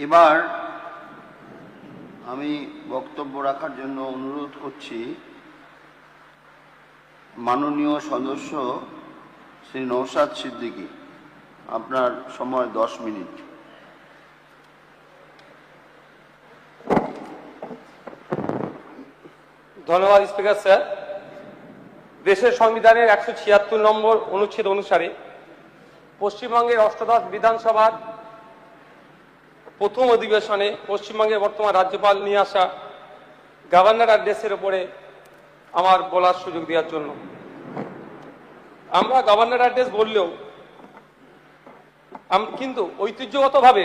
এবার আমি বক্তব্য রাখার জন্য অনুরোধ করছি মাননীয় সদস্য শ্রী নওশাদ সিদ্দিকী। আপনার সময় 10 মিনিট। ধন্যবাদ স্পিকার স্যার। দেশের সংবিধানের 176 নম্বর অনুচ্ছেদ অনুসারে পশ্চিমবঙ্গের অষ্টাদশ বিধানসভার প্রথম অধিবেশনে পশ্চিমবঙ্গের বর্তমান রাজ্যপাল নিয়ে আসা গভর্নর অ্যাড্রেসের উপরে আমার বলার সুযোগ দেওয়ার জন্য। আমরা গভর্নর অ্যাড্রেস বললেও কিন্তু ঐতিহ্যগতভাবে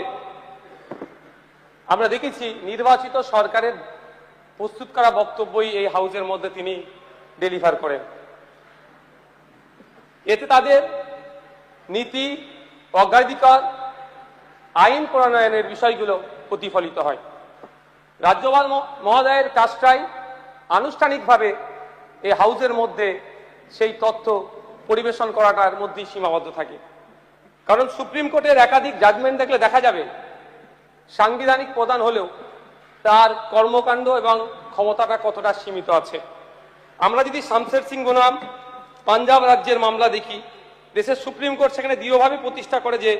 আমরা দেখেছি নির্বাচিত সরকারের প্রস্তুত করা বক্তব্যই এই হাউসের মধ্যে তিনি ডেলিভার করেন। এতে তাদের নীতি, অগ্রাধিকার, আইন প্রণয়নের বিষয়গুলো প্রতিফলিত হয়। রাজ্যপাল মহোদয়ের কাজটাই আনুষ্ঠানিকভাবে এই হাউসের মধ্যে সেই তথ্য পরিবেশন করাটার মধ্যেই সীমাবদ্ধ থাকে। কারণ সুপ্রিম কোর্টের একাধিক জাজমেন্ট দেখলে দেখা যাবে সাংবিধানিক প্রধান হলেও তার কর্মকাণ্ড এবং ক্ষমতাটা কতটা সীমিত আছে। আমরা যদি শামশের সিং বনাম পাঞ্জাব রাজ্যের মামলা দেখি, দেশের সুপ্রিম কোর্ট সেখানে দৃঢ়ভাবে প্রতিষ্ঠা করে যে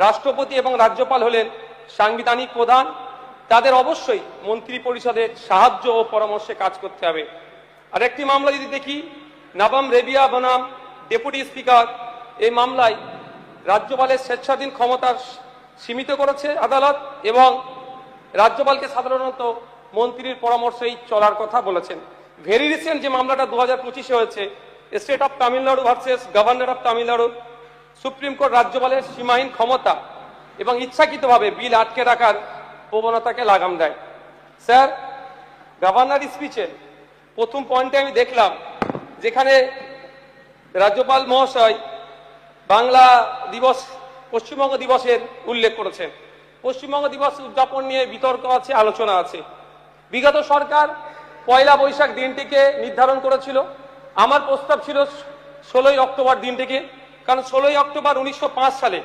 রাষ্ট্রপতি এবং রাজ্যপাল হলেন সাংবিধানিক প্রধান, তাদের অবশ্যই মন্ত্রী পরিষদের সাহায্য ও পরামর্শে কাজ করতে হবে। আর একটি মামলা যদি দেখি, নবম রেবিয়া বনাম ডেপুটি স্পিকার, এই মামলায় রাজ্যপালের স্বেচ্ছাধীন ক্ষমতা সীমিত করেছে আদালত এবং রাজ্যপালকে সাধারণত মন্ত্রীর পরামর্শেই চলার কথা বলেছেন। ভেরি রিসেন্ট যে মামলাটা 2025-এ হয়েছে, state of Tamil Nadu versus governor of Tamil Nadu, supreme court রাজ্যপালের সীমাহীন ক্ষমতা এবং ইচ্ছাকৃতভাবে বিল আটকে রাখার প্রবণতাকে লাগাম দেয়। স্যার, গভর্নর স্পিচের প্রথম পয়েন্টে আমি দেখলাম যেখানে রাজ্যপাল মহাশয় বাংলা দিবস, পশ্চিমবঙ্গ দিবসের উল্লেখ করেছেন। পশ্চিমবঙ্গ দিবস উদযাপন নিয়ে বিতর্ক আছে, আলোচনা আছে। বিগত সরকার 1 বৈশাখ দিনটিকে নির্ধারণ করেছিল। আমার প্রস্তাব ছিল 16 অক্টোবর দিনটিকে, কারণ 16 অক্টোবর 1905 সালে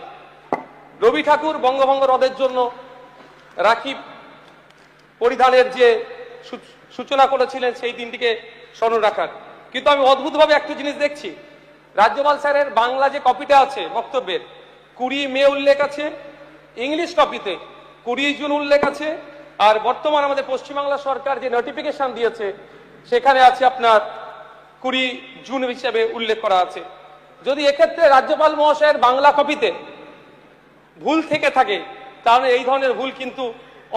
রবি ঠাকুর বঙ্গভঙ্গ রদের জন্য রাখি পরিধানের যে সূচনা করেছিলেন সেই দিনটিকে স্মরণ রাখার। কিন্তু আমি অদ্ভুতভাবে একটা জিনিস দেখছি, রাজ্যপাল স্যারের বাংলা যে কপিটা আছে বক্তব্যের 20 মে উল্লেখ আছে, ইংলিশ কপিতে 20 জুন উল্লেখ আছে, আর বর্তমান আমাদের পশ্চিমবাংলা সরকার যে নোটিফিকেশন দিয়েছে সেখানে আছে আপনার 20 জুন হিসেবে উল্লেখ করা আছে। যদি এক্ষেত্রে রাজ্যপাল মহাশয়ের বাংলা কপিতে ভুল থেকে থাকে তাহলে এই ধরনের ভুল কিন্তু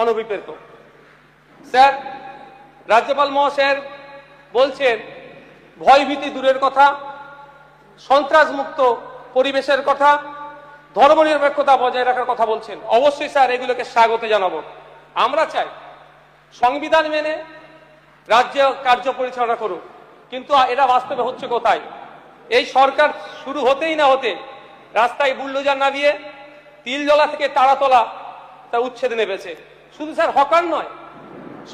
অনভিপ্রেত। স্যার, রাজ্যপাল মহাশয়ের বলছেন ভয়ভীতি দূরের কথা, সন্ত্রাস মুক্ত পরিবেশের কথা, ধর্মনিরপেক্ষতা বজায় রাখার কথা বলছেন। অবশ্যই স্যার এগুলোকে স্বাগত জানাবো। আমরা চাই সংবিধান মেনে রাজ্য কার্য পরিচালনা করুক, কিন্তু এটা বাস্তবে হচ্ছে কোথায়? এই সরকার শুরু হতেই না হতে রাস্তায় বুলডোজার নামিয়ে তিলজলা থেকে তারাতলা তা উচ্ছেদে নেমেছে। শুধু স্যার হকার নয়,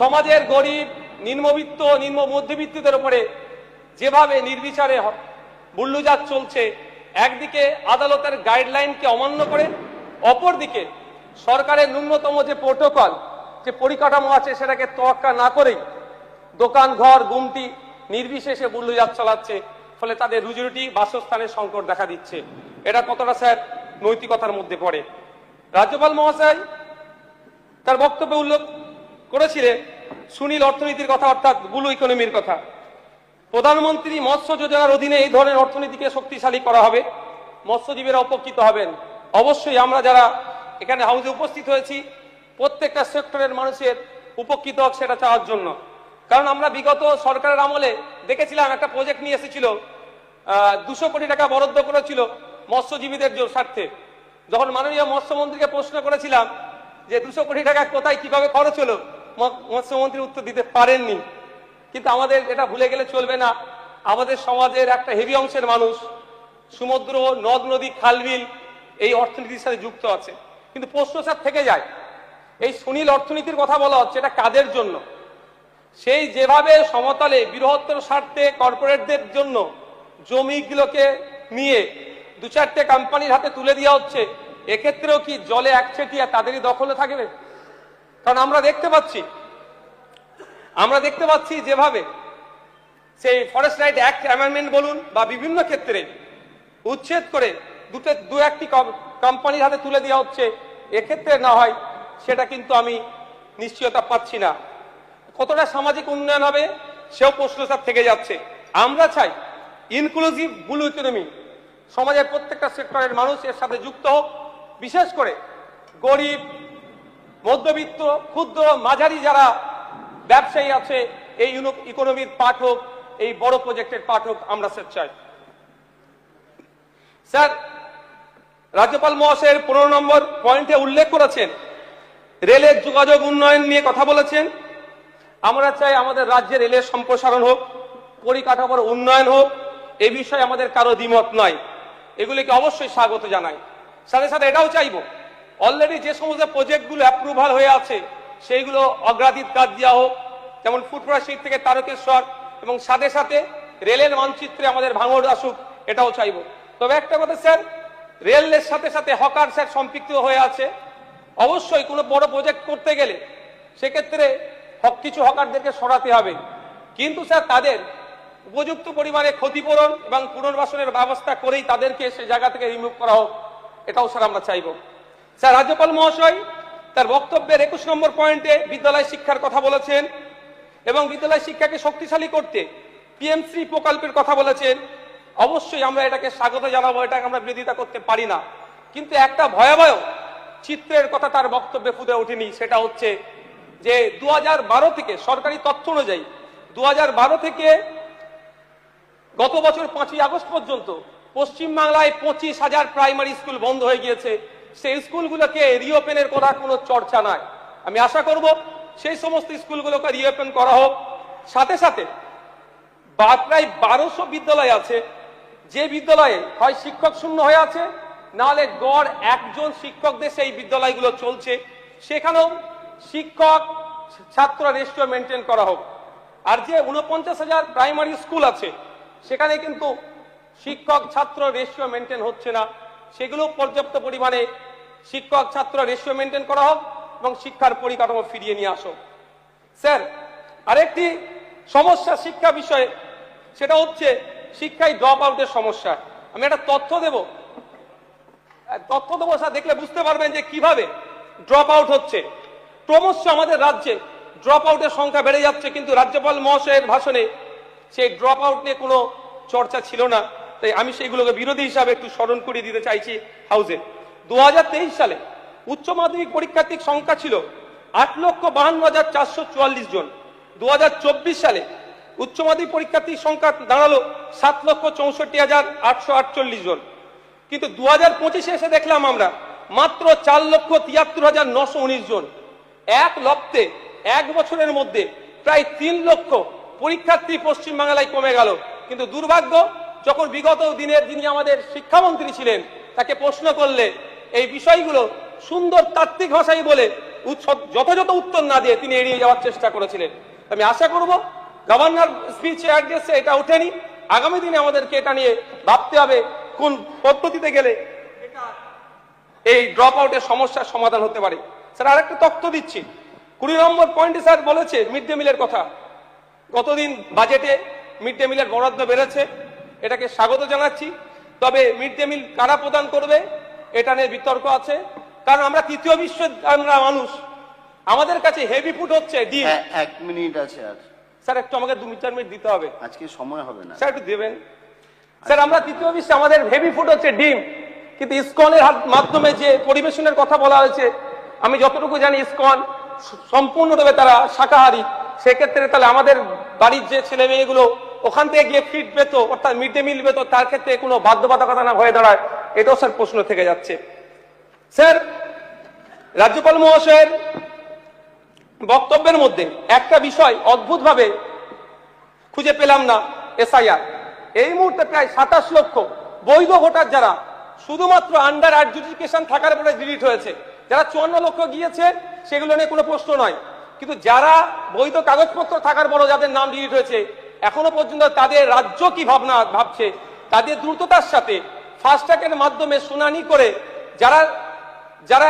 সমাজের গরিব, নিম্নবিত্ত, নিম্ন মধ্যবিত্তদের উপরে যেভাবে নির্বিচারে বুলডোজার চলছে, একদিকে আদালতের গাইডলাইনকে অমান্য করে, অপরদিকে সরকারের ন্যূনতম যে প্রোটোকল, যে পরিকাঠামো আছে সেটাকে তোয়াক্কা না করেই দোকান, ঘর, গুমটি নির্বিশেষে বুলডোজার চালাচ্ছে। ফলে তাদের রুজিরুটি, বাসস্থানের সংকট দেখা দিচ্ছে। এটা কতটা স্যার নৈতিকতার মধ্যে পড়ে? রাজ্যপাল মহাশয় তার বক্তব্যে উল্লেখ করেছিলেন সুনীল অর্থনীতির কথা, অর্থাৎ ব্লু ইকোনমির কথা। প্রধানমন্ত্রী মৎস্য যোজনার অধীনে এই ধরনের অর্থনীতিকে শক্তিশালী করা হবে, মৎস্যজীবীরা উপকৃত হবেন। অবশ্যই আমরা যারা এখানে হাউসে উপস্থিত হয়েছি প্রত্যেকটা সেক্টরের মানুষের উপকৃত হোক সেটা চাওয়ার জন্য। কারণ আমরা বিগত সরকারের আমলে দেখেছিলাম একটা প্রজেক্ট নিয়ে এসেছিল, 200 কোটি টাকা বরাদ্দ করেছিল মৎস্যজীবীদের স্বার্থে। যখন মাননীয় মৎস্যমন্ত্রীকে প্রশ্ন করেছিলাম যে 200 কোটি টাকা কোথায় কিভাবে খরচ হলো, মৎস্যমন্ত্রী উত্তর দিতে পারেননি। কিন্তু আমাদের এটা ভুলে গেলে চলবে না, আমাদের সমাজের একটা হেভি অংশের মানুষ সমুদ্র, নদ নদী, খালবিল এই অর্থনীতির সাথে যুক্ত আছে। কিন্তু প্রশ্ন স্যার থেকে যায়, এই সুনীল অর্থনীতির কথা বলা হচ্ছে, এটা কাদের জন্য? সেই যেভাবে সমতলে বৃহত্তর স্বার্থে কর্পোরেটদের জন্য জমিগুলোকে নিয়ে 2-4টে কোম্পানির হাতে তুলে দেওয়া হচ্ছে, এক্ষেত্রেও কি জলে একচেটিয়া তাদেরই দখলে থাকবে? কারণ আমরা দেখতে পাচ্ছি যেভাবে সেই ফরেস্ট রাইট অ্যাক্ট অ্যামেন্ডমেন্ট বলুন বা বিভিন্ন ক্ষেত্রে উচ্ছেদ করে দু একটি কোম্পানির হাতে তুলে দেওয়া হচ্ছে, এক্ষেত্রে না হয় সেটা কিন্তু আমি নিশ্চয়তা পাচ্ছি না। কতটা সামাজিক উন্নয়ন হবে সেও প্রশ্ন স্যার থেকে যাচ্ছে। আমরা চাই ইনক্লুসিভ ব্লু ইকোনমি, সমাজের প্রত্যেকটা সেক্টরের মানুষ এর সাথে যুক্ত হোক, বিশেষ করে গরিব, মধ্যবিত্ত, ক্ষুদ্র, মাঝারি যারা ব্যবসায়ী আছে এই ইকোনমির পার্ট হোক, এই বড় প্রজেক্টের পার্ট হোক, আমরা স্যার চাই। স্যার রাজ্যপাল মহাশয়ের 15 নম্বর পয়েন্টে উল্লেখ করেছেন রেলের যোগাযোগ উন্নয়ন নিয়ে কথা বলেছেন। আমরা চাই আমাদের রাজ্যে রেলের সম্প্রসারণ হোক, পরিকাঠামোর উন্নয়ন হোক, এ বিষয়ে আমাদের কারো দ্বিমত নাই, এগুলিকে অবশ্যই স্বাগত জানাই। সাথে সাথে এটাও চাইব অলরেডি যে সমস্ত প্রজেক্টগুলো অ্যাপ্রুভাল হয়ে আছে সেইগুলো অগ্রাধিকার দেওয়া হোক, যেমন ফুটপাথ সিট থেকে তারকেশ্বর, এবং সাথে সাথে রেলের মানচিত্রে আমাদের ভাঙড় আসুক, এটাও চাইব। তবে একটা কথা স্যার, রেলের সাথে সাথে হকার স্যার সম্পৃক্ত হয়ে আছে। অবশ্যই কোনো বড় প্রজেক্ট করতে গেলে সেক্ষেত্রে কিছু হকারদেরকে সরাতে হবে, কিন্তু স্যার তাদের উপযুক্ত পরিমাণে ক্ষতিপূরণ এবং পুনর্বাসনের ব্যবস্থা করেই তাদেরকে সে জায়গা থেকে রিমুভ করা হোক, এটাও স্যার আমরা চাইব। স্যার রাজ্যপাল মহাশয় তার বক্তব্যের 21 নম্বর পয়েন্টে বিদ্যালয় শিক্ষার কথা বলেছেন এবং বিদ্যালয় শিক্ষাকে শক্তিশালী করতে পিএম3 প্রকল্পের কথা বলেছেন। অবশ্যই আমরা এটাকে স্বাগত জানাবো, এটাকে আমরা বিরোধিতা করতে পারি না, কিন্তু একটা ভয়াবহ চিত্রের কথা তার বক্তব্যে ফুটে ওঠেনি। সেটা হচ্ছে যে 2012 থেকে সরকারি তথ্য অনুযায়ী 2012 থেকে গত বছর 5ই আগস্ট পর্যন্ত পশ্চিমবাংলায় 25,000 প্রাইমারি স্কুল বন্ধ হয়ে গিয়েছে। সেই স্কুলগুলোকে রিওপেনের করা কোনো চর্চা নাই। আমি আশা করব সেই সমস্ত স্কুলগুলোকে রিওপেন করা হোক। সাথে সাথে প্রায় 1200 বিদ্যালয় আছে যে বিদ্যালয়ে হয় শিক্ষক শূন্য হয়ে আছে, নাহলে গড় একজন শিক্ষক দিয়ে সেই বিদ্যালয়গুলো চলছে, সেখানেও শিক্ষক ছাত্র রেশিও মেনটেন করা হোক। আর যে 49,000 প্রাইমারি স্কুল আছে সেখানে কিন্তু শিক্ষক ছাত্র রেশিও মেনটেন হচ্ছে না, সেগুলো পর্যাপ্ত পরিমাণে শিক্ষক ছাত্র রেশিও মেনটেন করা হোক এবং শিক্ষার পরিকাঠামো ফিরিয়ে নিয়ে আসো। স্যার আরেকটি সমস্যা শিক্ষা বিষয়ে, সেটা হচ্ছে শিক্ষায় ড্রপ আউটের সমস্যা। আমি একটা তথ্য দেব স্যার, দেখলে বুঝতে পারবেন যে কিভাবে ড্রপ আউট হচ্ছে। ক্রমশ আমাদের রাজ্যে ড্রপ আউটের সংখ্যা বেড়ে যাচ্ছে, কিন্তু রাজ্যপাল মহাশয়ের ভাষণে সেই ড্রপ আউট নিয়ে কোনো চর্চা ছিল না। তাই আমি সেইগুলোকে বিরোধী হিসাবে একটু স্মরণ করিয়ে দিতে চাইছি হাউজে। 2023 সালে উচ্চ মাধ্যমিক পরীক্ষার্থীর সংখ্যা ছিল 8,52,444 জন। 2024 সালে উচ্চ মাধ্যমিক পরীক্ষার্থীর সংখ্যা দাঁড়ালো 7,64,848 জন। কিন্তু 2025 এসে দেখলাম আমরা মাত্র 4,73,919 জন। এক লপ্তে এক বছরের মধ্যে প্রায় 3 লক্ষ পরীক্ষার্থী পশ্চিমবাংলায় কমে গেল। কিন্তু দুর্ভাগ্য, যখন বিগত দিনের যিনি আমাদের শিক্ষামন্ত্রী ছিলেন তাকে প্রশ্ন করলে এই বিষয়গুলো সুন্দর তাত্ত্বিক ভাষায় বলে যথাযথ উত্তর না দিয়ে তিনি এড়িয়ে যাওয়ার চেষ্টা করেছিলেন। আমি আশা করব গভর্নর স্পিচে অ্যাড্রেসে এটা ওঠেনি, আগামী দিনে আমাদেরকে এটা নিয়ে ভাবতে হবে কোন পদ্ধতিতে গেলে এটা এই ড্রপ আউটের সমস্যার সমাধান হতে পারে। স্যার আরেকটা তথ্য দিচ্ছি, 20 নম্বর পয়েন্টে স্যার বলেছে মিড ডে মিলের কথা। গতদিন বাজেটে মিড ডে মিলের বরাদ্দ বেড়েছে, এটাকে স্বাগত জানাচ্ছি। তবে মিড ডে মিল কারা প্রদান করবে এটা নিয়ে বিতর্ক আছে, কারণ আমরা তৃতীয় বিশ্বের আমরা মানুষ, আমাদের কাছে হেভি ফুড হচ্ছে ডিম। 1 মিনিট আছে আর স্যার একটু আমাকে 2-4 মিনিট দিতে হবে, আজকে সময় হবে না স্যার একটু দেবেন। স্যার আমরা তৃতীয় বিশ্বে আমাদের হেভি ফুড হচ্ছে ডিম, কিন্তু ইসকনের মাধ্যমে যে পরিবেশনের কথা বলা হয়েছে, আমি যতটুকু জানি ইসকন সম্পূর্ণভাবে তারা শাকাহারী। সেক্ষেত্রে তাহলে আমাদের বাড়ির যে ছেলে মেয়েগুলো ওখান থেকে গিয়ে ফিড পেত, অর্থাৎ মিড ডে মিল পেত, তার ক্ষেত্রে কোনো বাধ্যবাধকতা না হয়ে দাঁড়ায়, এটাও স্যার প্রশ্ন থেকে যাচ্ছে। স্যার রাজ্যপাল মহাশয়ের বক্তব্যের মধ্যে একটা বিষয় অদ্ভুতভাবে খুঁজে পেলাম না, এসআইআর। এই মুহূর্তে প্রায় 27 লক্ষ বৈধ ভোটার যারা শুধুমাত্র আন্ডার অ্যাডজুডিকেশন থাকার পরে ডিলিট হয়েছে, যারা 54 লক্ষ গিয়েছে সেগুলো নিয়ে কোনো প্রশ্ন নয়, কিন্তু যারা বৈধ কাগজপত্র থাকার পরও যাদের নাম ডিলিট হয়েছে এখনো পর্যন্ত তাদের রাজ্য কি ভাবছে, তাদের দ্রুততার সাথে ফাস্ট ট্র্যাকের মাধ্যমে শুনানি করে যারা যারা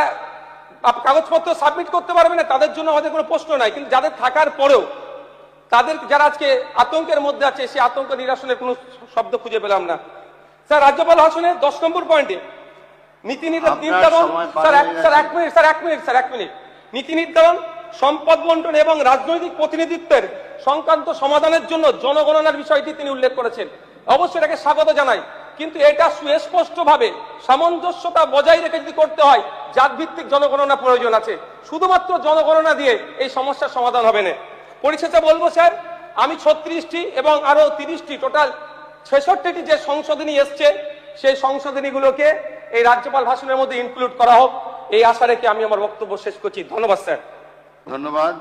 কাগজপত্র সাবমিট করতে পারবে না তাদের জন্য আমাদের কোনো প্রশ্ন নাই, কিন্তু যাদের থাকার পরেও তাদের যারা আজকে আতঙ্কের মধ্যে আছে সেই আতঙ্ক নিরসনের কোনো শব্দ খুঁজে পেলাম না। স্যার রাজ্যপাল ভাষণের 10 নম্বর পয়েন্টে নীতি নির্ধারণ, এক মিনিট, নীতি নির্ধারণ, সম্পদ বন্টন এবং রাজনৈতিক প্রতিনিধিত্বের সংক্রান্ত সমাধানের জন্য জনগণনার বিষয়টি তিনি উল্লেখ করেছেন। অবশ্যই এটাকে স্বাগত জানাই, কিন্তু এটা সুস্পষ্টভাবে সামঞ্জস্যতা বজায় রেখে যদি করতে হয় জাত ভিত্তিক জনগণনা প্রয়োজন আছে। শুধুমাত্র জনগণনা দিয়ে এই সমস্যার সমাধান হবে না। পরিশেষে বলবো স্যার, আমি 36টি এবং আরো 30টি টোটাল 66টি যে সংশোধনী এসছে সেই সংশোধনীগুলোকে এই রাজ্যপাল ভাষণের মধ্যে ইনক্লুড করা হোক, এই আশা রেখে আমি আমার বক্তব্য শেষ করছি। ধন্যবাদ স্যার। ধন্যবাদ।